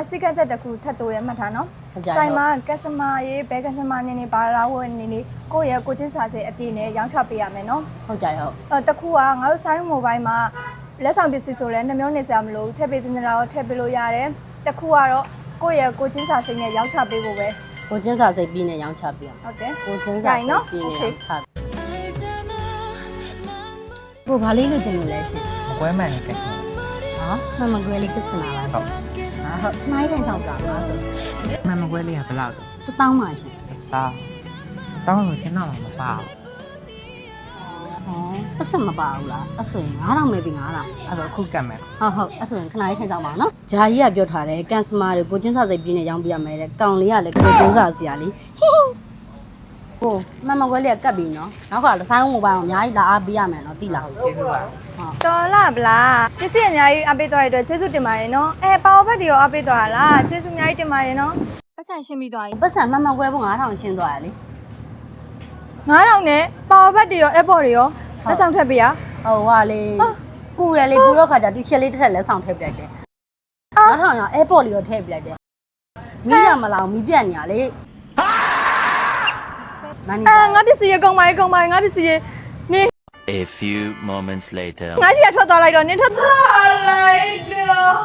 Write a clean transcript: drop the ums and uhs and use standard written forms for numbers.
စိတ်ကကြက်တခုထပ်တိုးရဲမှတ်ထားနော်ဆိုင်မှာကက်စမာရေးဘဲကက်စမာနေပါလာဝနေနေကိုယ့်ရဲ့ကိုချင်းစာစိတ်အပြည့်နဲ့ရောင်းချပေးရမယ်နော်ဟုတ်ကြဟုတ်တခုကငါတို့ဆိုင်မိုဘိုင်းမှာလက်ဆောင်ပစ္စည်းဆိုလဲနှမျိုးနေစရာမလိုထည့်ပေးစနေတာတော့ထည့်ပေးလို့ရတယ်တခုကတော့ကိုယ့်ရဲ့ကိုချင်းစာစိတ်နဲ့ရောင်းချပေးဖို့ပဲကိုချင်းစာစိတ်ပြီးနဲ့ရောင်းချပေးဟုတ်တယ်ကိုချင်းစာစိတ်ပြီးနဲ့ရောင်းချကိုဘာလေးလို့ကျင်လို့လဲရှင်မကွဲမှန်နေကြချင်ဟာမကွဲလေးကချင်လာလားရှင်ဟုတ်နိုင်တိုင်းဆောင်တာလားဆိုမကွဲလေးကဘယ်လောက်လဲ1000ပါရှင်စားတောင်းလို့ကျင်းတော့မပါပတ်စံမပါဘူးလားအဲ့ဆိုရင်9000ပဲပြီး9000အဲ့တော့အခုကတ်မယ်ဟုတ်အဲ့ဆိုရင်ခဏလေးထိုင်ဆောင်ပါနော်ဂျာကြီးကပြောထားတယ်ကန်စမာတွေကိုချင်းစာစိတ်ပြီးနဲ့ရောင်းပြရမယ်တဲ့ကောင်လေးကလည်းကိုချင်းစာစရာလေးကိုမကွဲလေးကကတ်ပြီးနော်နောက်ကဆိုင်မိုဘိုင်းကိုအများကြီးလာအားပေးရမယ်နော်တိလားကျေးဇူးပါတော်လားဗလားပစ္စည်းအများကြီးအားပေးသွားရတဲ့အတွက်ကျေးဇူးတင်ပါတယ်နော်ပါဝါဘတ်တွေရောအားပေးသွားလားကျေးဇူးအများကြီးတင်ပါတယ်နော်ပတ်စံရှင်းပြီးသွားပြီပတ်စံမကွဲဖို့9000ရှင်းသွားရလေ9000နဲ့ပါဝါဘတ်တွေရော airport တွေရောလက်ဆောင်ထည့်ပေးရဟုတ်ဟာလေပူရလေပူတော့ခါကျတီရှယ်လေးတစ်ထက်လက်ဆောင်ထည့်ပြလိုက်တယ်9000ရော airport လေးရောထည့်ပြလိုက်တယ်မီးရမလောင်မီးပြတ်နေရလေငါပစ္စည်းရကုန်ပါငါပစ္စည်းရနေ A few moments later ငါစီကထွက်သွားလိုက်တော့နင်ထွက်သွားလိုက်တော့